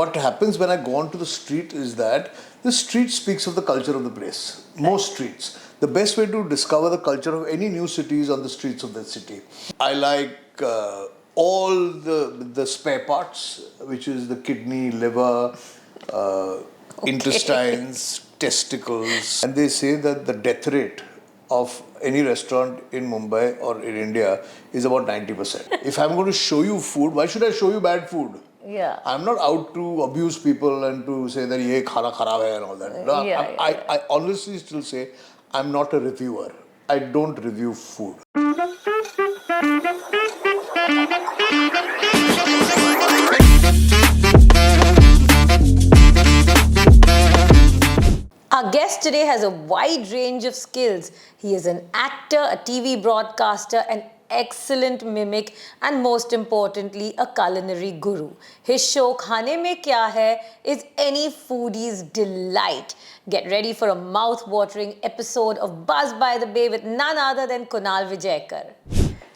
what happens when I go onto the street is that the street speaks of the culture of the place. Most streets. The best way to discover the culture of any new city is on the streets of that city. I like all the spare parts, which is the kidney, liver, intestines, testicles. And they say that the death rate of any restaurant in Mumbai or in India is about 90%. If I'm going to show you food, why should I show you bad food? Yeah. I'm not out to abuse people and to say that ye khana kharab hai and all that. No, I honestly still say I'm not a reviewer. I don't review food. Our guest today has a wide range of skills. He is an actor, a TV broadcaster, an excellent mimic, and most importantly, a culinary guru. His show Khane Mein Kya Hain is any foodie's delight. Get ready for a mouth-watering episode of Buzz by the Bay with none other than Kunal Vijaykar.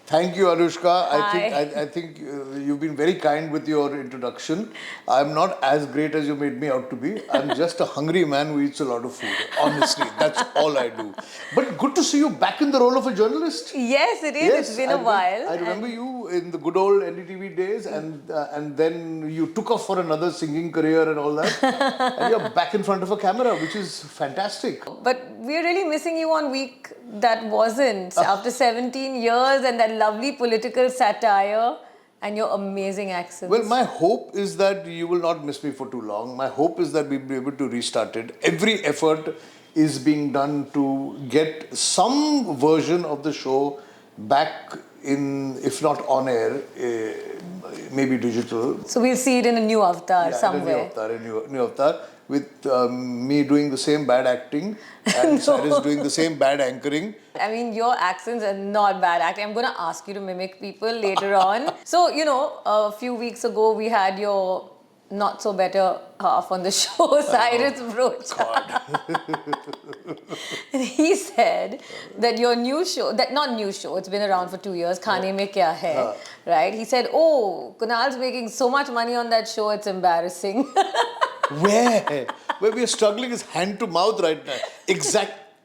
Thank you, Anushka. Hi. I think you've been very kind with your introduction. I'm not as great as you made me out to be. I'm just a hungry man who eats a lot of food. Honestly, that's all I do. But good to see you back in the role of a journalist. Yes, it is. Yes, it's been a while. I remember you in the good old NDTV days, and then you took off for another singing career and all that. And you're back in front of a camera, which is fantastic. But we're really missing you on week that wasn't. After 17 years and that lovely political satire and your amazing accents. Well, my hope is that you will not miss me for too long. My hope is that we'll be able to restart it. Every effort is being done to get some version of the show back in, if not on air, maybe digital. So we'll see it in a new avatar somewhere. A new avatar with me doing the same bad acting and Cyrus doing the same bad anchoring. I mean, your accents are not bad acting. I'm going to ask you to mimic people later on. So, you know, a few weeks ago, we had your not so better half on the show, Cyrus Broach. And he said that your new show, it's been around for 2 years, Khane Mein Kya Hain, right? He said, oh, Kunal's making so much money on that show, it's embarrassing. Where we are struggling is hand to mouth right now.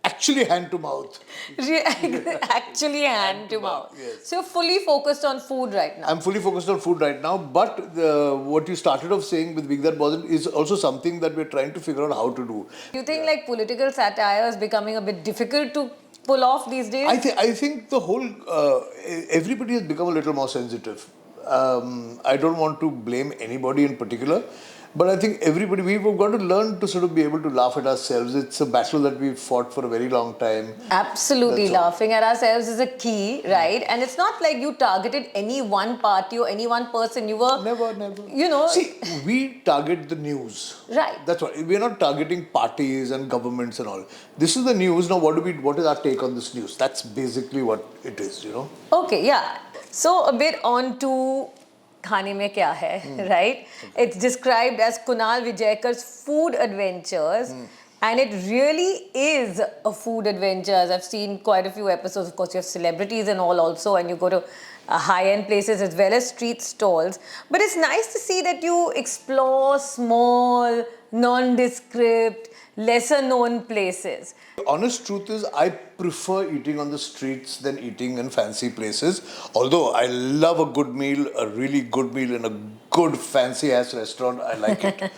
Actually hand to mouth. Actually hand to mouth. Yes. So you're fully focused on food right now. I'm fully focused on food right now, but what you started off saying with Big That Wasn't is also something that we're trying to figure out how to do. Do you think like political satire is becoming a bit difficult to pull off these days? I think the whole, everybody has become a little more sensitive. I don't want to blame anybody in particular. But I think everybody, we've got to learn to sort of be able to laugh at ourselves. It's a battle that we've fought for a very long time. Absolutely. Laughing at ourselves is a key, right? And it's not like you targeted any one party or any one person. You were... Never. You know... See, we target the news. Right. That's what. We're not targeting parties and governments and all. This is the news. Now, what is our take on this news? That's basically what it is, you know? Okay, yeah. So, a bit on to... Khane Mein Kya Hai, right? It's described as Kunal Vijaykar's food adventures, and it really is a food adventures. I've seen quite a few episodes. Of course, you have celebrities and all also, and you go to high-end places as well as street stalls. But it's nice to see that you explore small, nondescript, lesser-known places. The honest truth is, I prefer eating on the streets than eating in fancy places. Although I love a good meal, a really good meal in a good fancy-ass restaurant, I like it.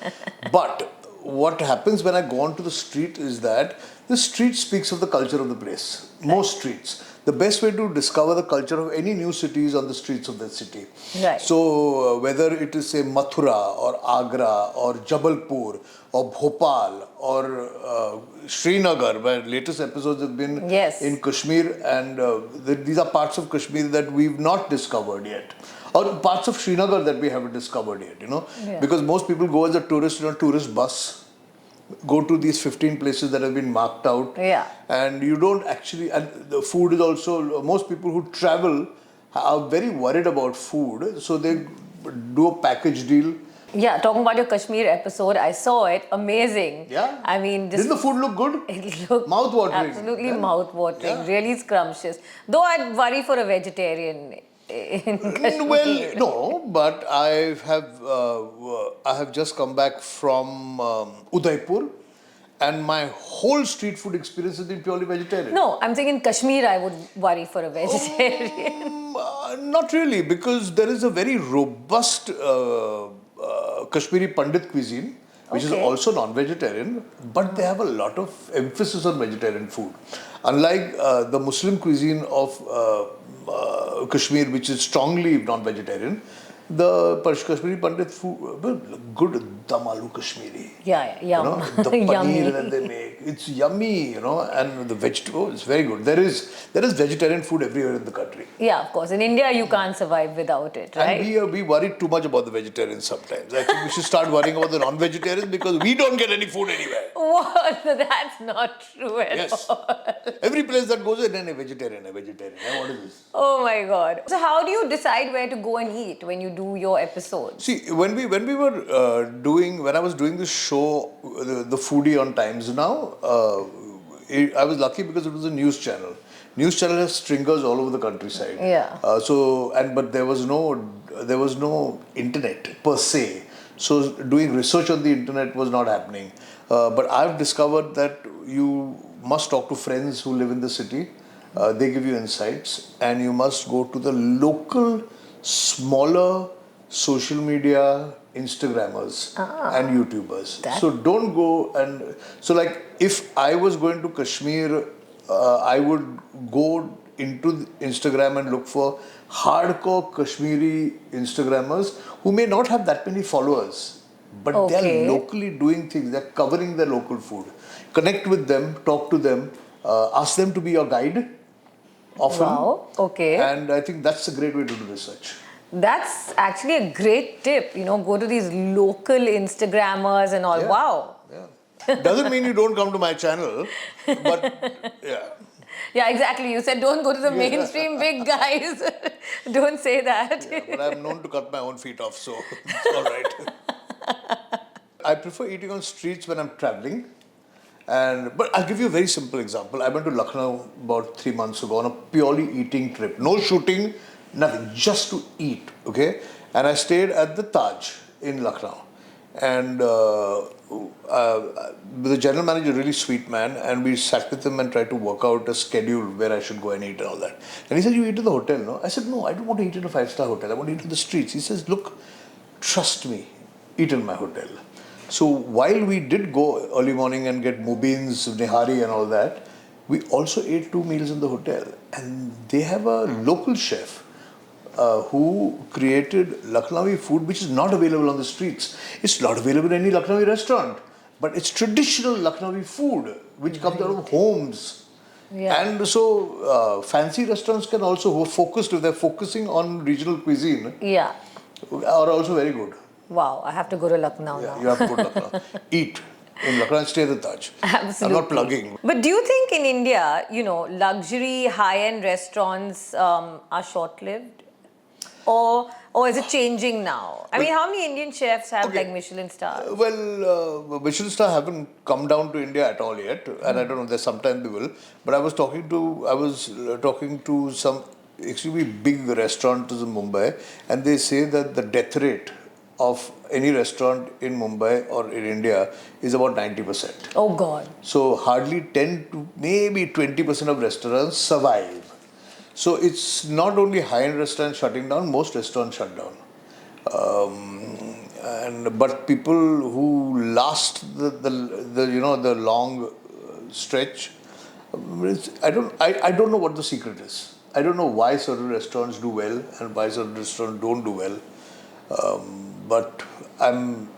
But what happens when I go onto the street is that the street speaks of the culture of the place. Most streets. The best way to discover the culture of any new city is on the streets of that city. Right. So whether it is say Mathura or Agra or Jabalpur or Bhopal or Srinagar, where latest episodes have been in Kashmir, and these are parts of Kashmir that we've not discovered yet. Or parts of Srinagar that we haven't discovered yet, you know. Yeah. Because most people go as a tourist in a tourist bus, go to these 15 places that have been marked out. Yeah. And you don't actually, and the food is also, most people who travel are very worried about food. So they do a package deal. Yeah, talking about your Kashmir episode, I saw it. Amazing. Yeah. I mean, didn't the food look good? It looked mouth-watering. Absolutely mouth-watering. Yeah. Really scrumptious. Though I'd worry for a vegetarian. in Kashmir? Well, no, but I have just come back from Udaipur, and my whole street food experience has been purely vegetarian. No, I'm saying in Kashmir I would worry for a vegetarian. Not really, because there is a very robust Kashmiri Pandit cuisine, which is also non-vegetarian, but they have a lot of emphasis on vegetarian food. Unlike the Muslim cuisine of Kashmir, which is strongly non-vegetarian, the Kashmiri Pandit food, well, good dum aloo Kashmiri. Yeah, yum. You know, the paneer that they make, it's yummy, you know, and the vegetable is very good. There is vegetarian food everywhere in the country. Yeah, of course. In India, you can't survive without it, right? And we worry too much about the vegetarians sometimes. I think we should start worrying about the non-vegetarians because we don't get any food anywhere. What? That's not true at all. Every place that goes in, a vegetarian. What is this? Oh my God. So how do you decide where to go and eat when you do your episodes? See, when I was doing this show, the Foodie on Times Now, I was lucky because it was a news channel. News channel has stringers all over the countryside. Yeah. But there was no internet per se. So doing research on the internet was not happening. But I've discovered that you must talk to friends who live in the city. They give you insights, and you must go to the local, smaller social media Instagrammers and YouTubers. So don't go and... So like if I was going to Kashmir, I would go into Instagram and look for hardcore Kashmiri Instagrammers who may not have that many followers, but they're locally doing things, they're covering their local food. Connect with them, talk to them, ask them to be your guide often. Wow, okay. And I think that's a great way to do research. That's actually a great tip, go to these local Instagrammers and all. Yeah. Wow. Yeah. Doesn't mean you don't come to my channel, but yeah. Yeah, exactly. You said don't go to the mainstream big guys. Don't say that. Yeah, but I'm known to cut my own feet off, so it's all right. I prefer eating on streets when I'm traveling. But I'll give you a very simple example. I went to Lucknow about 3 months ago on a purely eating trip. No shooting, nothing, just to eat, okay? And I stayed at the Taj in Lucknow. And the general manager, really sweet man, and we sat with him and tried to work out a schedule where I should go and eat and all that. And he said, you eat in the hotel, no? I said, no, I don't want to eat in a 5-star hotel. I want to eat in the streets. He says, look, trust me, eat in my hotel. So while we did go early morning and get mubins, nihari and all that, we also ate 2 meals in the hotel. And they have a local chef who created Lucknowi food which is not available on the streets. It's not available in any Lucknowi restaurant. But it's traditional Lucknowi food which comes out of homes. Yeah. And so fancy restaurants can also, who are focused, if they're focusing on regional cuisine, are also very good. Wow, I have to go to Lucknow now. You have to go to Lucknow. Eat in Lucknow and stay at the Taj. Absolutely. I'm not plugging. But do you think in India, luxury, high-end restaurants are short-lived? Or is it changing now? I mean, how many Indian chefs have like Michelin stars? Michelin star haven't come down to India at all yet. And I don't know, there's sometime they will. But I was talking to some extremely big restaurants in Mumbai, and they say that the death rate of any restaurant in Mumbai or in India is about 90%. Oh God. So hardly 10 to maybe 20% of restaurants survive. So it's not only high-end restaurants shutting down, most restaurants shut down. But people who last the long stretch, I don't know what the secret is. I don't know why certain restaurants do well and why certain restaurants don't do well. But I'm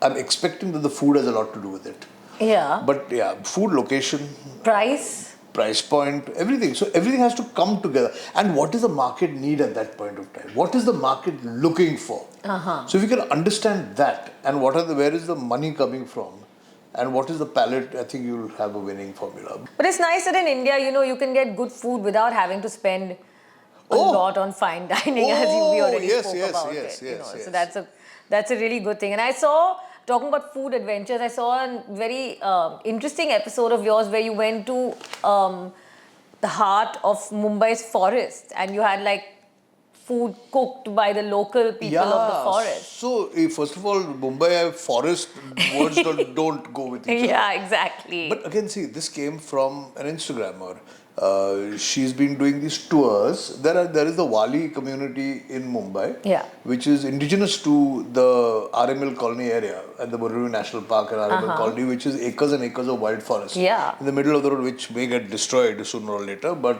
expecting that the food has a lot to do with it. Yeah. But yeah, food, location, price point, everything. So everything has to come together. And what does the market need at that point of time? What is the market looking for? So if you can understand that, and where is the money coming from, and what is the palate, I think you'll have a winning formula. But it's nice that in India, you can get good food without having to spend a lot on fine dining, as we already spoke about it. So that's a really good thing. And I saw, talking about food adventures, I saw a very interesting episode of yours where you went to the heart of Mumbai's forest, and you had like food cooked by the local people of the forest. So first of all, Mumbai forest words don't go with each other. Yeah, exactly. But again, see, this came from an Instagrammer. She's been doing these tours. There is the Wali community in Mumbai, which is indigenous to the RML colony area and the Borivali National Park and RML colony, which is acres and acres of wild forest in the middle of the road, which may get destroyed sooner or later. But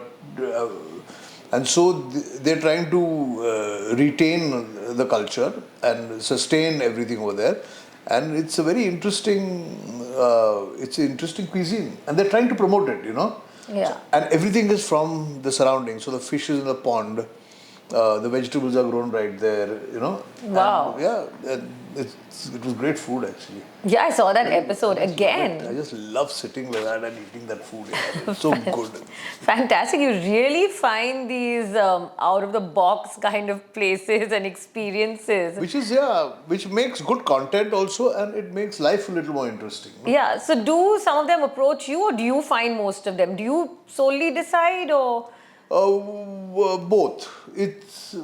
and so they're trying to retain the culture and sustain everything over there. And it's a very interesting, it's an interesting cuisine. And they're trying to promote it, you know. Yeah. And everything is from the surroundings. So the fish is in the pond, the vegetables are grown right there, you know. Wow. And yeah, it was great food actually. Yeah, I saw that episode again. I just love sitting like that and eating that food. Yeah. It's so good. Fantastic. You really find these out of the box kind of places and experiences. Which makes good content also, and it makes life a little more interesting. No? Yeah. So do some of them approach you, or do you find most of them? Do you solely decide, or? Both. It's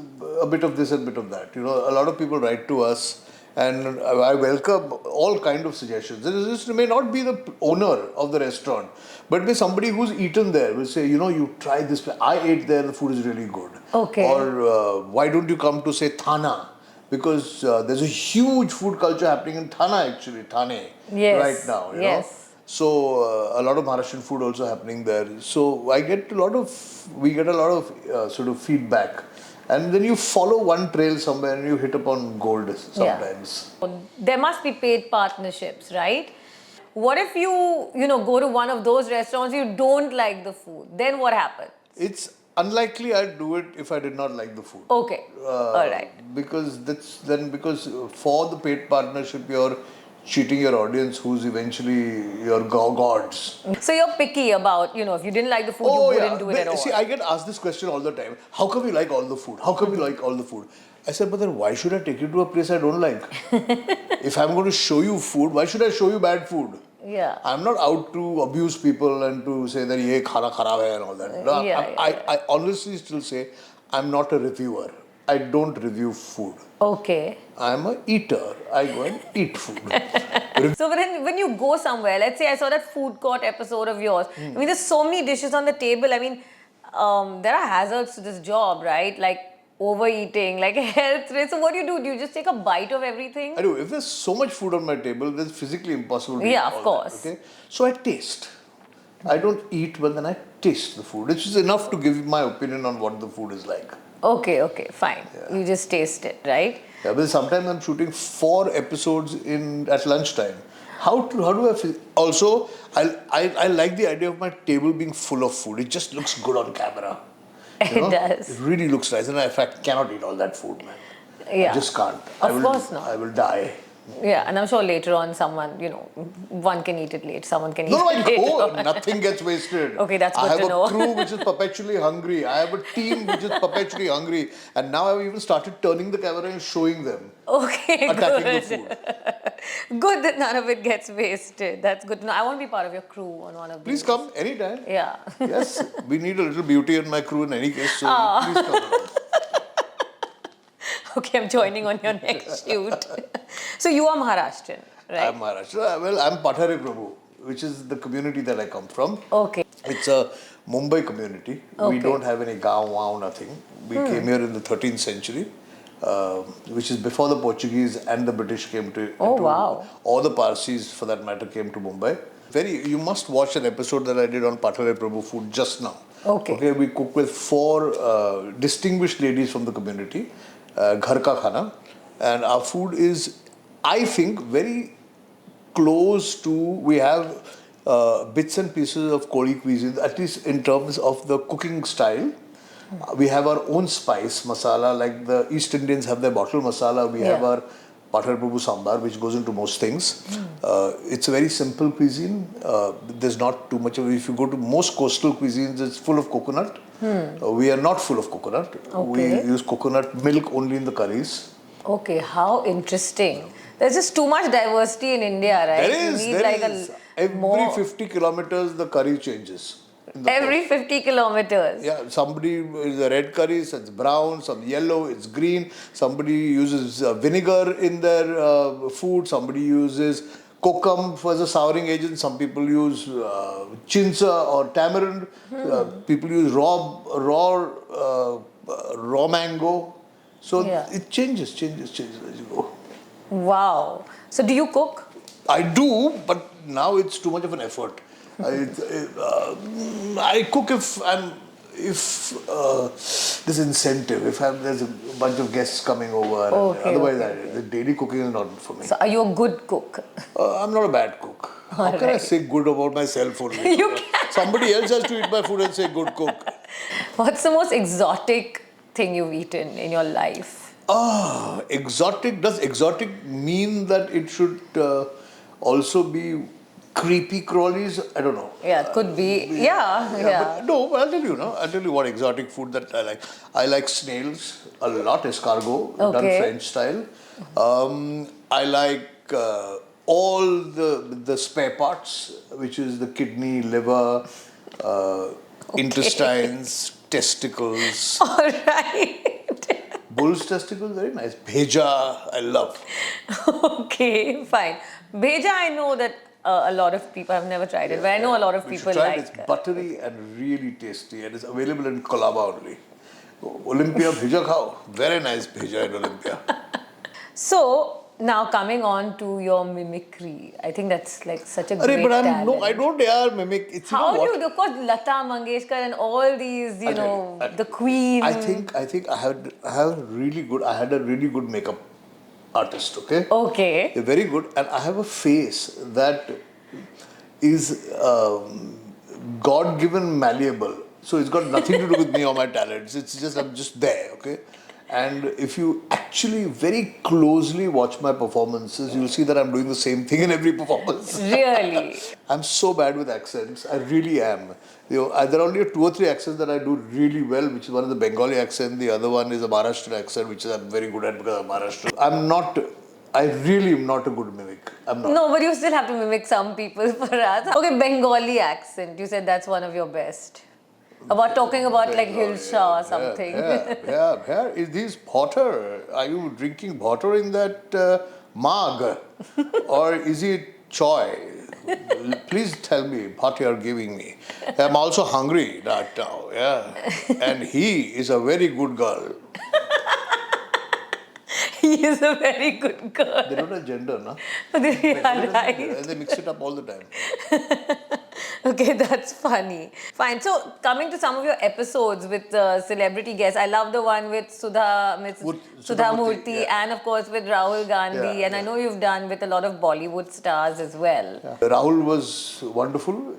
a bit of this and a bit of that. You know, a lot of people write to us, and I welcome all kind of suggestions. It may not be the owner of the restaurant, but be somebody who's eaten there will say, you know, you try this. I ate there. The food is really good. Okay. Or why don't you come to say Thana? Because there's a huge food culture happening in Thane right now. You know? So a lot of Maharashtrian food also happening there. So we get a lot of sort of feedback, and then you follow one trail somewhere and you hit upon gold sometimes. Yeah. There must be paid partnerships, right? What if you go to one of those restaurants, you don't like the food? Then what happens? It's unlikely I'd do it if I did not like the food. Okay. All right. Because for the paid partnership you're cheating your audience, who's eventually your gods. So you're picky about, if you didn't like the food, you wouldn't do it at all. See, I get asked this question all the time. How come you like all the food? How come you like all the food? I said, but then why should I take you to a place I don't like? If I'm going to show you food, why should I show you bad food? Yeah. I'm not out to abuse people and to say that ye khana kharab hai and all that. No, I honestly still say I'm not a reviewer. I don't review food. Okay. I'm an eater. I go and eat food. So when you go somewhere, let's say I saw that food court episode of yours. I mean, there's so many dishes on the table. I mean, there are hazards to this job, right? Like overeating, like health risk. So what do? Do you just take a bite of everything? I do. If there's so much food on my table, then it's physically impossible to eat of all course. That, okay? So I taste. I don't eat, but then I taste the food. Which is enough to give my opinion on what the food is like. Okay, fine. Yeah. You just taste it, right? Yeah, but sometimes I'm shooting 4 episodes at lunchtime. How do I feel? Also, I like the idea of my table being full of food. It just looks good on camera. It does. It really looks nice. And in fact, I cannot eat all that food, man. Yeah. I just can't. Of course not. I will die. Yeah, and I'm sure later on someone, one can eat it late, someone can eat it later. Nothing gets wasted. Okay, that's good to know. I have a crew which is perpetually hungry. I have a team which is perpetually hungry. And now I've even started turning the camera and showing them. Okay, attacking good. the food. Good that none of it gets wasted. That's good to know. I want to be part of your crew on one of these. Please come anytime. Yeah. Yes, we need a little beauty in my crew in any case, so please come. Okay, I'm joining on your next shoot. So you are Maharashtrian, right? I'm Maharashtra. Well, I'm Pathare Prabhu, which is the community that I come from. Okay. It's a Mumbai community. Okay. We don't have any gaon, wow, nothing. We came here in the 13th century, which is before the Portuguese and the British came to. Wow. Or the Parsis, for that matter, came to Mumbai. You must watch an episode that I did on Pathare Prabhu food just now. Okay. We cook with 4 distinguished ladies from the community. Ghar ka khana, and our food is, I think, very close to. We have bits and pieces of Koli cuisine, at least in terms of the cooking style. We have our own spice masala, like the East Indians have their bottle masala. We have our Pathare Prabhu sambar, which goes into most things. It's a very simple cuisine. There's not too much of it. If you go to most coastal cuisines, it's full of coconut. We are not full of coconut. Okay. We use coconut milk only in the curries. Okay, how interesting. There's just too much diversity in India, right? There is. Every 50 kilometers, the curry changes. Every 50 kilometers. Yeah, somebody is a red curry, so it's brown, some yellow, it's green. Somebody uses vinegar in their food. Somebody uses kokum as a souring agent. Some people use chinsa or tamarind. People use raw mango. So it changes as you go. Wow. So do you cook? I do, but now it's too much of an effort. I cook if there's incentive, if there's a bunch of guests coming over. Otherwise, the daily cooking is not for me. So are you a good cook? I'm not a bad cook. How can I say good about myself only? You can. Somebody else has to eat my food and say good cook. What's the most exotic thing you've eaten in your life? Exotic. Does exotic mean that it should also be creepy crawlies? I don't know. Yeah, it could be. Yeah. But no, I'll tell you what exotic food that I like. I like snails a lot, escargot, done French style. I like all the spare parts, which is the kidney, liver, intestines, testicles. All right. Bull's testicles, very nice. Bheja, I love. Okay, fine. Bheja, I know that a lot of people, I've never tried it, but I know a lot of people like it. It's buttery and really tasty, and it's available in Colaba only. Olympia Bheja khao. Very nice Bheja in Olympia. So, now coming on to your mimicry, I think that's like such a great talent. No, I don't dare mimic. It's, How do you, of course, Lata Mangeshkar and all these, the Queen. I think I had a really good makeup artist, okay? Okay. They're very good, and I have a face that is God-given malleable. So it's got nothing to do with me or my talents. It's just, I'm just there, okay? And if you actually very closely watch my performances, you'll see that I'm doing the same thing in every performance. Really? I'm so bad with accents. I really am. There are only 2 or 3 accents that I do really well, which is one is the Bengali accent, the other one is a Maharashtrian accent, which I'm very good at because I'm Maharashtrian. I really am not a good mimic. I'm not. No, but you still have to mimic some people for us. Okay, Bengali accent. You said that's one of your best. About talking about like Hilsha or something. Yeah. Is this porter? Are you drinking porter in that mug? Or is it choy? Please tell me what you are giving me. I'm also hungry right now. Yeah. And he is a very good girl. He is a very good girl. They don't have gender, no? They are right. And they mix it up all the time. Okay, that's funny. Fine. So, coming to some of your episodes with celebrity guests, I love the one with Sudha Murthy, and of course with Rahul Gandhi. I know you've done with a lot of Bollywood stars as well. Yeah. Rahul was wonderful.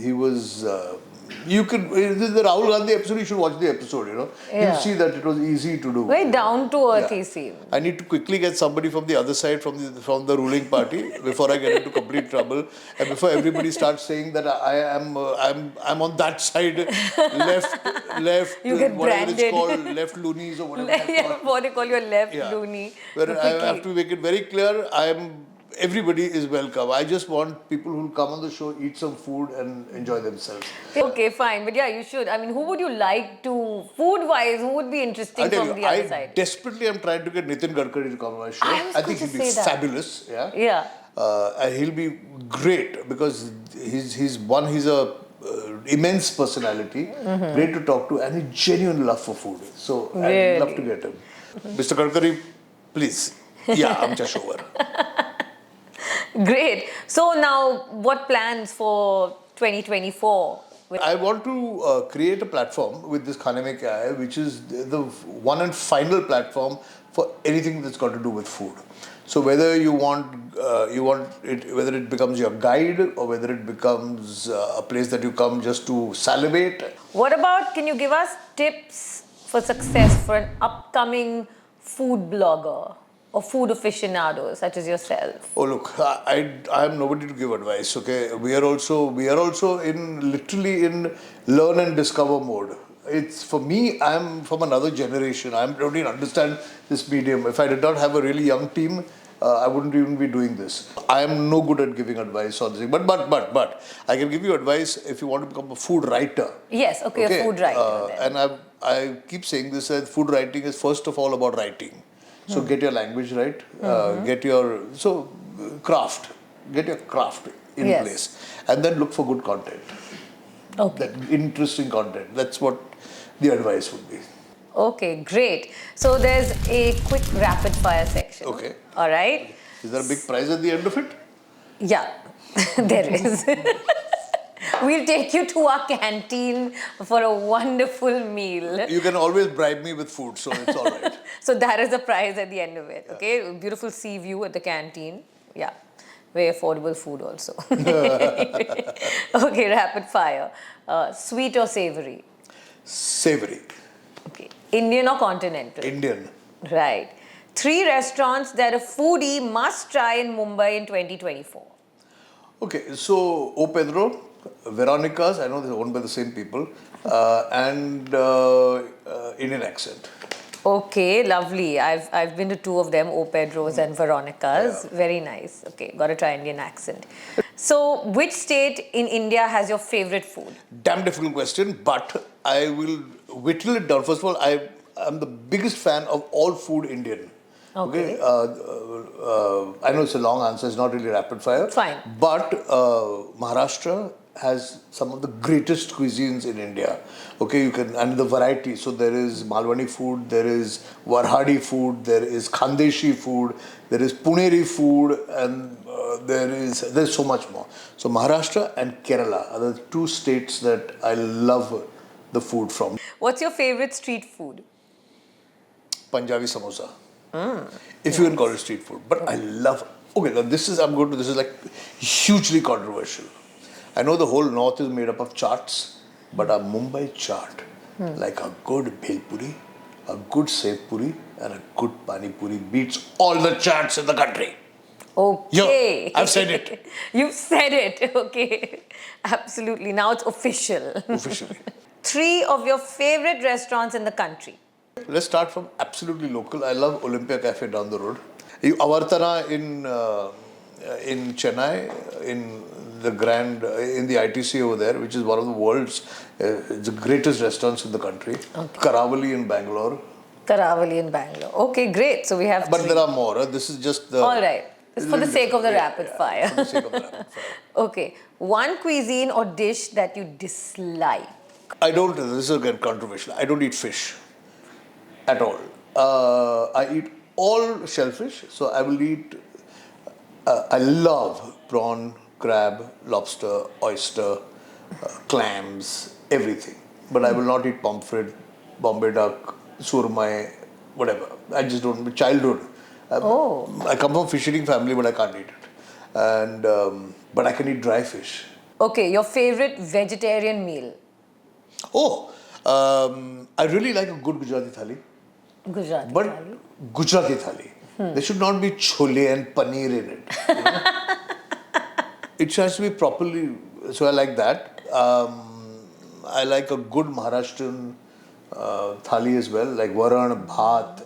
He was. The Rahul Gandhi episode, you should watch the episode, You'll see that it was easy to do. Very down to earth he seemed. I need to quickly get somebody from the other side, from the ruling party, before I get into complete trouble, and before everybody starts saying that I'm on that side, left, you get whatever branded. it's called, left loonies or whatever. What they call your left loony. Where I have to make it very clear, everybody is welcome. I just want people who will come on the show, eat some food and enjoy themselves. Okay, fine. But you should. I mean, who would you like to, food-wise, who would be interesting from the other side? I desperately am trying to get Nitin Gadkari to come on my show. I think he'll be fabulous. Yeah. And he'll be great because he's a immense personality, great to talk to, and a genuine love for food. So I'd love to get him. Mr. Gadkari, please. Yeah, amcha shower. Great. So now, what plans for 2024? I want to create a platform with this Khane Mein Kya Hain, which is the one and final platform for anything that's got to do with food. So whether you want it, whether it becomes your guide or whether it becomes a place that you come just to salivate. What about, can you give us tips for success for an upcoming food blogger? Or food aficionados such as yourself? Oh look, I am nobody to give advice. Okay, we are also literally in learn and discover mode. It's for me. I'm from another generation. I don't even understand this medium. If I did not have a really young team, I wouldn't even be doing this. I am no good at giving advice on this. But I can give you advice if you want to become a food writer. Yes, okay, a food writer then. And I keep saying this, that food writing is first of all about writing. So get your language right, get your craft, get your craft in place, and then look for good content. Okay. That interesting content. That's what the advice would be. Okay, great. So there's a quick rapid fire section. Okay. All right. Is there a big prize at the end of it? Yeah, there is. We'll take you to our canteen for a wonderful meal. You can always bribe me with food, so it's all right. So that is the prize at the end of it. Okay, beautiful sea view at the canteen. Yeah, very affordable food also. Okay, rapid fire. Sweet or savory? Savory. Okay, Indian or continental? Indian. Right. 3 restaurants that a foodie must try in Mumbai in 2024. Okay, so O Pedro, Veronica's, I know they're owned by the same people, and Indian Accent. Okay, lovely. I've been to 2 of them, O Pedro's and Veronica's. Yeah. Very nice. Okay, got to try Indian Accent. So, which state in India has your favorite food? Damn difficult question, but I will whittle it down. First of all, I'm the biggest fan of all food Indian. Okay. I know it's a long answer, it's not really rapid fire. Fine. But Maharashtra has some of the greatest cuisines in India. Okay, and the variety. So there is Malwani food, there is Warhadi food, there is Khandeshi food, there is Puneri food, and there's so much more. So Maharashtra and Kerala are the 2 states that I love the food from. What's your favorite street food? Punjabi samosa. If you can call it street food. But I love. Okay, now this is like hugely controversial. I know the whole north is made up of chaats, but a Mumbai chaat, like a good bhel puri, a good sev puri, and a good pani puri beats all the chaats in the country. Okay. Yo, I've said it. You've said it. Okay. Absolutely. Now it's official. Officially. 3 of your favorite restaurants in the country. Let's start from absolutely local. I love Olympia Cafe down the road. Avartana in Chennai, in the ITC over there, which is one of the world's the greatest restaurants in the country. Okay. Karavali in Bangalore. Karavali in Bangalore. Okay, great. So we have. But 3. there are more. This is just the. All right. It's for the sake of the rapid fire. For the sake of the rapid fire. Okay. One cuisine or dish that you dislike. This is again controversial. I don't eat fish at all. I eat all shellfish. So I will eat. I love prawn, crab, lobster, oyster, clams, everything. But I will not eat pomfret, Bombay duck, surmai, whatever. I just don't. Childhood. I come from fish eating family, but I can't eat it. And but I can eat dry fish. Okay, your favorite vegetarian meal? I really like a good Gujarati thali. Gujarati but thali. Gujarati thali. There should not be chole and paneer in it. You know? It has to be properly. So I like that. I like a good Maharashtrian thali as well, like varan, bhat,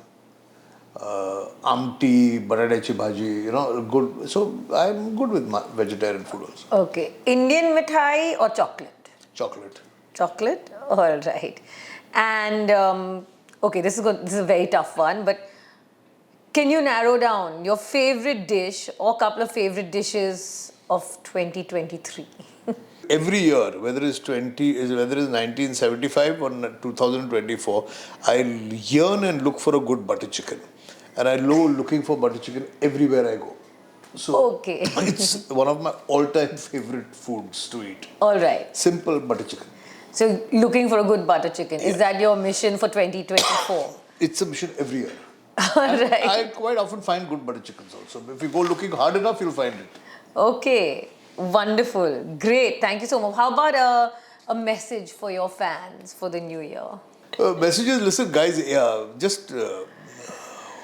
amti, batatachi bhaji. Good. So I'm good with vegetarian food also. Okay, Indian mithai or chocolate? Chocolate. Chocolate. All right. And okay, this is good. This is a very tough one, but can you narrow down your favorite dish or couple of favorite dishes of 2023? Every year, whether it's 1975 or 2024, I yearn and look for a good butter chicken. And I love looking for butter chicken everywhere I go. So okay. It's one of my all-time favorite foods to eat. All right. Simple butter chicken. So looking for a good butter chicken. Is that your mission for 2024? It's a mission every year. All right. I quite often find good butter chickens also. If you go looking hard enough, you'll find it. Okay. Wonderful. Great. Thank you so much. How about a message for your fans for the new year? Messages, listen guys, just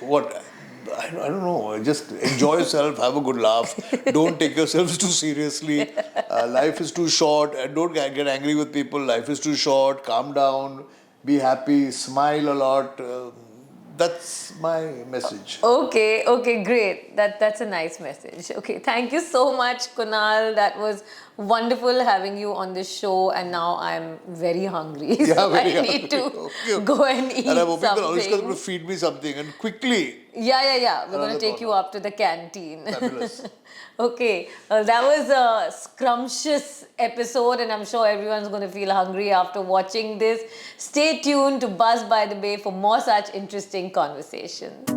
what? I don't know. Just enjoy yourself, have a good laugh. Don't take yourselves too seriously. Life is too short. And don't get angry with people. Life is too short. Calm down. Be happy. Smile a lot. that's my message. Okay, great. That's a nice message. Okay, thank you so much, Kunal. That was wonderful having you on this show, and now I'm very hungry, Yeah, so very I need to okay. go and eat And I'm hoping that something. Anushka is going to feed me something and quickly. Yeah. We're going to Another take you corner. up to the canteen. Fabulous. Okay, that was a scrumptious episode, and I'm sure everyone's going to feel hungry after watching this. Stay tuned to Buzz by the Bay for more such interesting conversations.